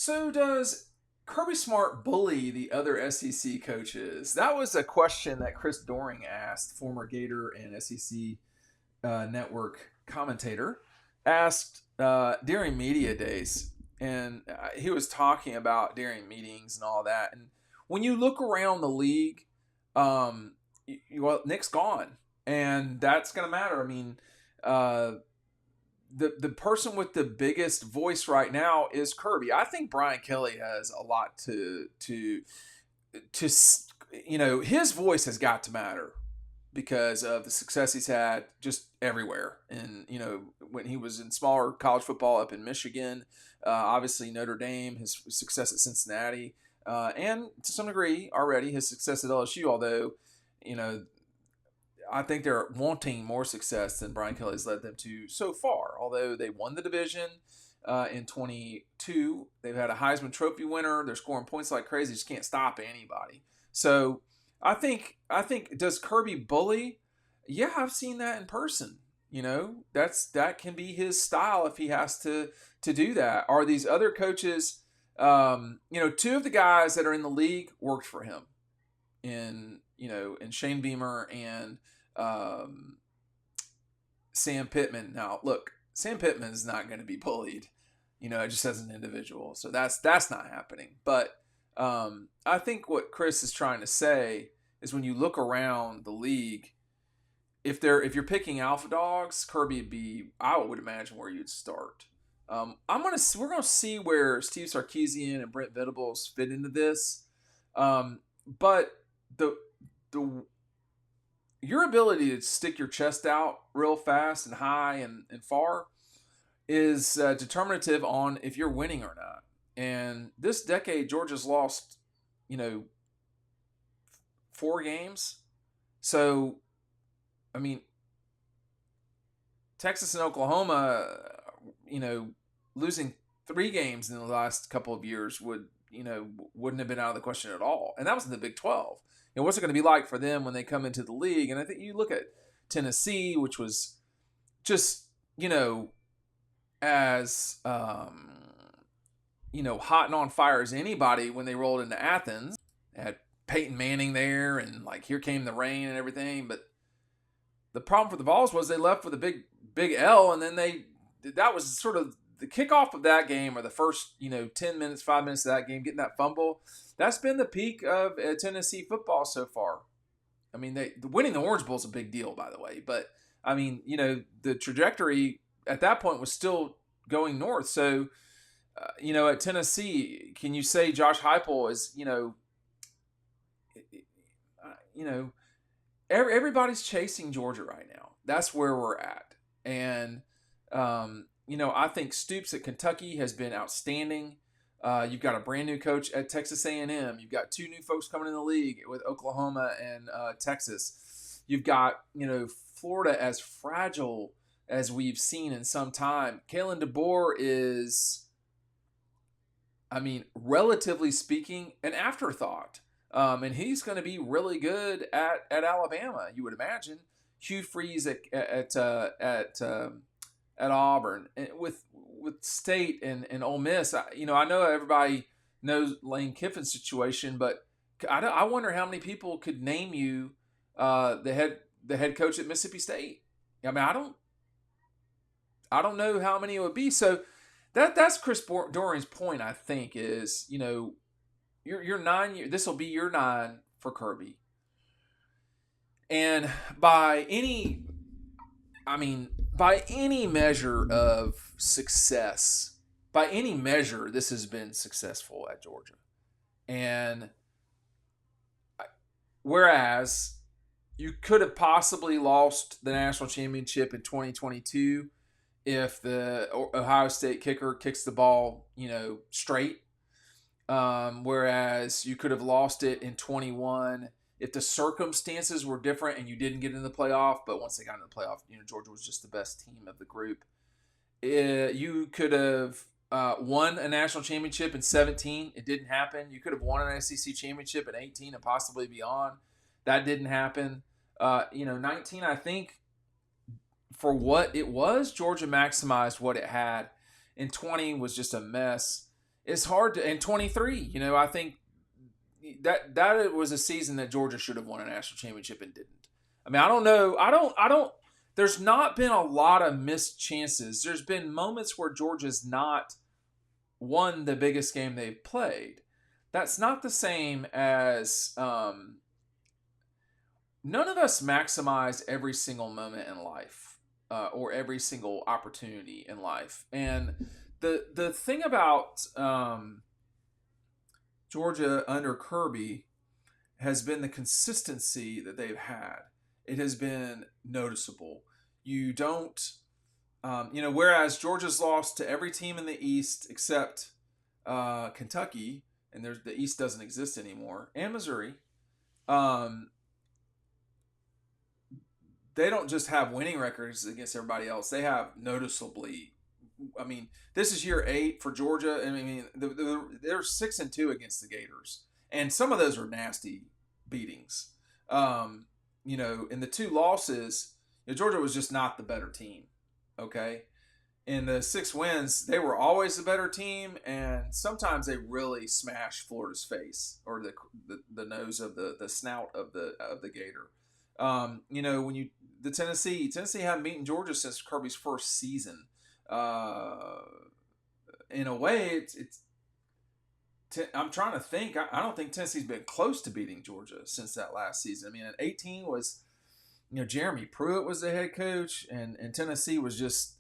So does Kirby Smart bully the other SEC coaches? That was a question that Chris Doering asked, former Gator and SEC network commentator, asked during media days, and he was talking about during meetings and all that. And when you look around the league, well, Nick's gone, and that's going to matter. I mean, uh, the person with the biggest voice right now is Kirby. I think Brian Kelly has a lot to his voice has got to matter because of the success he's had just everywhere. And when he was in smaller college football up in Michigan, obviously Notre Dame, his success at Cincinnati, and to some degree already his success at LSU. Although you know I think they're wanting more success than Brian Kelly's led them to so far. Although they won the division in 22, they've had a Heisman Trophy winner. They're scoring points like crazy. Just can't stop anybody. So I think does Kirby bully? Yeah, I've seen that in person. That can be his style if he has to do that. Are these other coaches? Two of the guys that are in the league worked for him in Shane Beamer and Sam Pittman. Now, look, Sam Pittman is not going to be bullied, just as an individual. So that's not happening. But I think what Chris is trying to say is when you look around the league, if you're picking alpha dogs, Kirby would be, I would imagine, where you'd start. We're gonna see where Steve Sarkisian and Brent Venables fit into this. But the your ability to stick your chest out real fast and high and far is determinative on if you're winning or not. And this decade, Georgia's lost, 4 games. So, I mean, Texas and Oklahoma, losing 3 games in the last couple of years wouldn't have been out of the question at all. And that was in the Big 12. And what's it going to be like for them when they come into the league? And I think you look at Tennessee, which was just, as, hot and on fire as anybody when they rolled into Athens. They had Peyton Manning there, and here came the rain and everything. But the problem for the Vols was they left with a big L, and then that was sort of the kickoff of that game, or the first 10 minutes, 5 minutes of that game, getting that fumble. That's been the peak of Tennessee football so far. I mean, winning the Orange Bowl is a big deal, by the way. But I mean, the trajectory at that point was still going north. So, at Tennessee, can you say Josh Heupel is, everybody's chasing Georgia right now. That's where we're at. And, I think Stoops at Kentucky has been outstanding. You've got a brand new coach at Texas A&M. You've got 2 new folks coming in the league with Oklahoma and Texas. You've got, Florida as fragile as we've seen in some time. Kalen DeBoer is, relatively speaking, an afterthought. And he's going to be really good at Alabama, you would imagine. Hugh Freeze at Auburn, and with State and Ole Miss. I know everybody knows Lane Kiffin's situation, but I wonder how many people could name you the head coach at Mississippi State. I don't know how many it would be. So that's Chris Doering's point. I think is you're 9 years. This will be year 9 for Kirby, and by any measure of success, by any measure, this has been successful at Georgia. And whereas you could have possibly lost the national championship in 2022 if the Ohio State kicker kicks the ball, straight. Whereas you could have lost it in 21 if the circumstances were different and you didn't get into the playoff. But once they got into the playoff, Georgia was just the best team of the group. You could have won a national championship in 17. It didn't happen. You could have won an SEC championship in 18 and possibly beyond. That didn't happen. 19, I think, for what it was, Georgia maximized what it had. And 20 was just a mess. it's hard to. And 23, I think that was a season that Georgia should have won a national championship and didn't. I mean, I don't know. I don't. There's not been a lot of missed chances. There's been moments where Georgia's not won the biggest game they've played. That's not the same as none of us maximize every single moment in life or every single opportunity in life. And the thing about Georgia under Kirby has been the consistency that they've had. It has been noticeable. You don't, whereas Georgia's lost to every team in the East except Kentucky, and the East doesn't exist anymore, and Missouri. They don't just have winning records against everybody else. They have noticeably. I mean, this is year 8 for Georgia. I mean, they're 6-2 against the Gators, and some of those were nasty beatings. In the 2 losses, Georgia was just not the better team. Okay, in the 6 wins, they were always the better team, and sometimes they really smashed Florida's face or the nose of the snout of the Gator. When the Tennessee hadn't beaten Georgia since Kirby's first season. In a way, I'm trying to think. I don't think Tennessee's been close to beating Georgia since that last season. I mean, in 18 was, Jeremy Pruitt was the head coach, and Tennessee was just,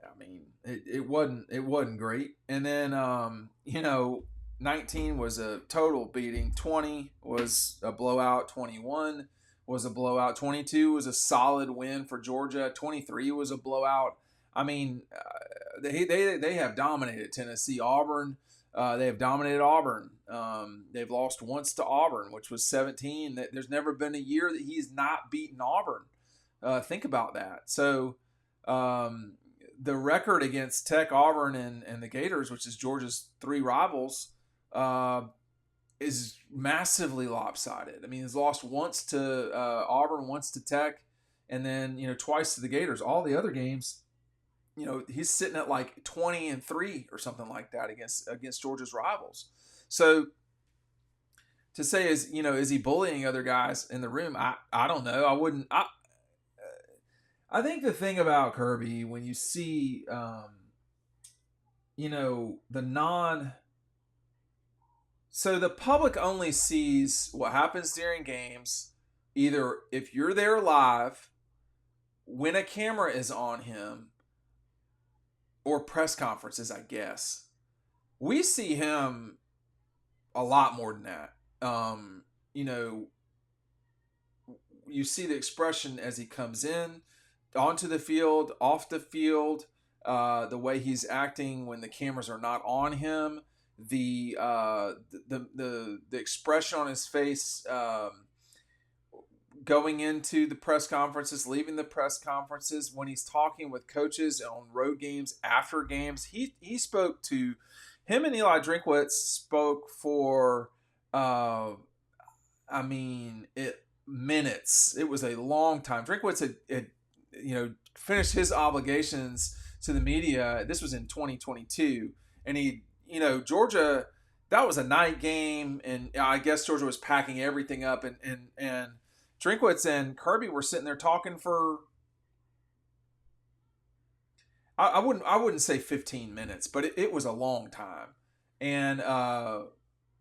I mean, it wasn't great. And then 19 was a total beating. 20 was a blowout. 21 was a blowout. 22 was a solid win for Georgia. 23 was a blowout. I mean, they have dominated Tennessee. Auburn, they have dominated Auburn. They've lost once to Auburn, which was 17. There's never been a year that he's not beaten Auburn. Think about that. So the record against Tech, Auburn, and the Gators, which is Georgia's 3 rivals, is massively lopsided. I mean, he's lost once to Auburn, once to Tech, and then twice to the Gators. All the other games, he's sitting at like 20-3 or something like that against Georgia's rivals. So to say is he bullying other guys in the room? I don't know. I wouldn't. I think the thing about Kirby, when you see so the public only sees what happens during games, either if you're there live, when a camera is on him, or press conferences, I guess. We see him a lot more than that. You see the expression as he comes in, onto the field, off the field, the way he's acting when the cameras are not on him, the expression on his face going into the press conferences, leaving the press conferences, when he's talking with coaches on road games, after games. He spoke to him, and Eli Drinkwitz spoke for minutes. It was a long time. Drinkwitz had finished his obligations to the media. This was in 2022, and Georgia, that was a night game, and I guess Georgia was packing everything up, and Drinkwitz and Kirby were sitting there talking for, I wouldn't say 15 minutes, but it was a long time. And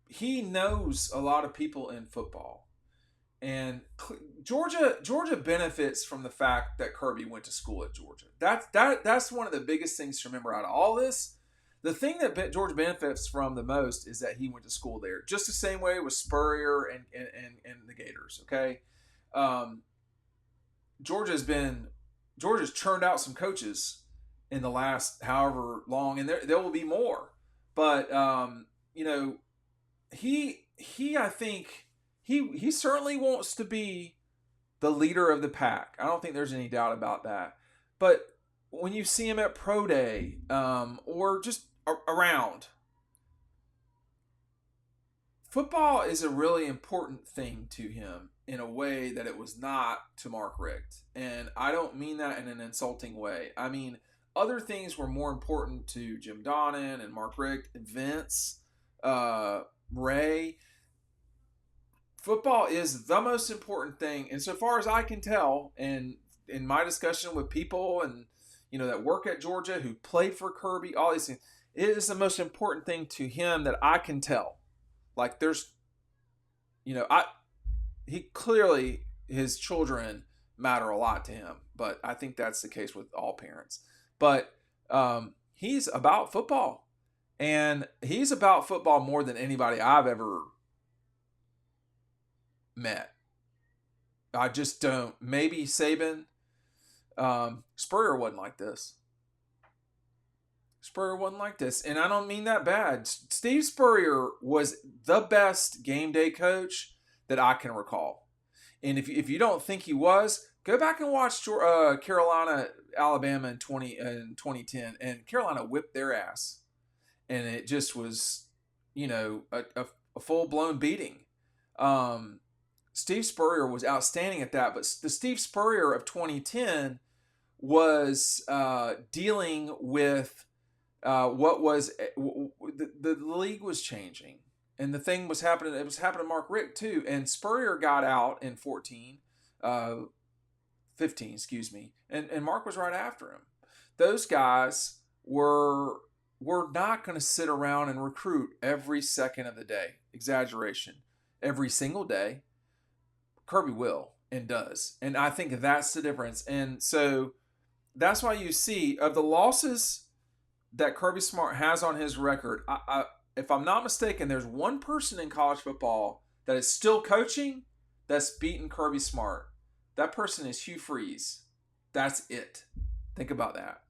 he knows a lot of people in football. And Georgia benefits from the fact that Kirby went to school at Georgia. That's one of the biggest things to remember out of all this. The thing that Georgia benefits from the most is that he went to school there. Just the same way with Spurrier and the Gators, okay? Georgia's churned out some coaches in the last however long, and there will be more. But he I think he certainly wants to be the leader of the pack. I don't think there's any doubt about that. But when you see him at Pro Day or just around, football is a really important thing to him in a way that it was not to Mark Richt. And I don't mean that in an insulting way. I mean, other things were more important to Jim Donnan and Mark Richt and Vince, Ray. Football is the most important thing, and so far as I can tell, and in my discussion with people and that work at Georgia who played for Kirby, all these things, it is the most important thing to him that I can tell. Like there's, he clearly his children matter a lot to him, but I think that's the case with all parents. But he's about football, and he's about football more than anybody I've ever met. I just don't. Maybe Saban. Spurrier wasn't like this. And I don't mean that bad. Steve Spurrier was the best game day coach that I can recall. And if you don't think he was, go back and watch Carolina, Alabama in 2010, and Carolina whipped their ass, and it just was, a full blown beating. Steve Spurrier was outstanding at that, but the Steve Spurrier of 2010 was dealing with what was the league was changing, and the thing was happening. It was happening to Mark Richt too, and Spurrier got out in 15, excuse me, and Mark was right after him. Those guys were not going to sit around and recruit every second of the day. Exaggeration. Every single day. Kirby will and does, and I think that's the difference. And so that's why you see of the losses that Kirby Smart has on his record, if I'm not mistaken, there's one person in college football that is still coaching that's beaten Kirby Smart. That person is Hugh Freeze. That's it. Think about that.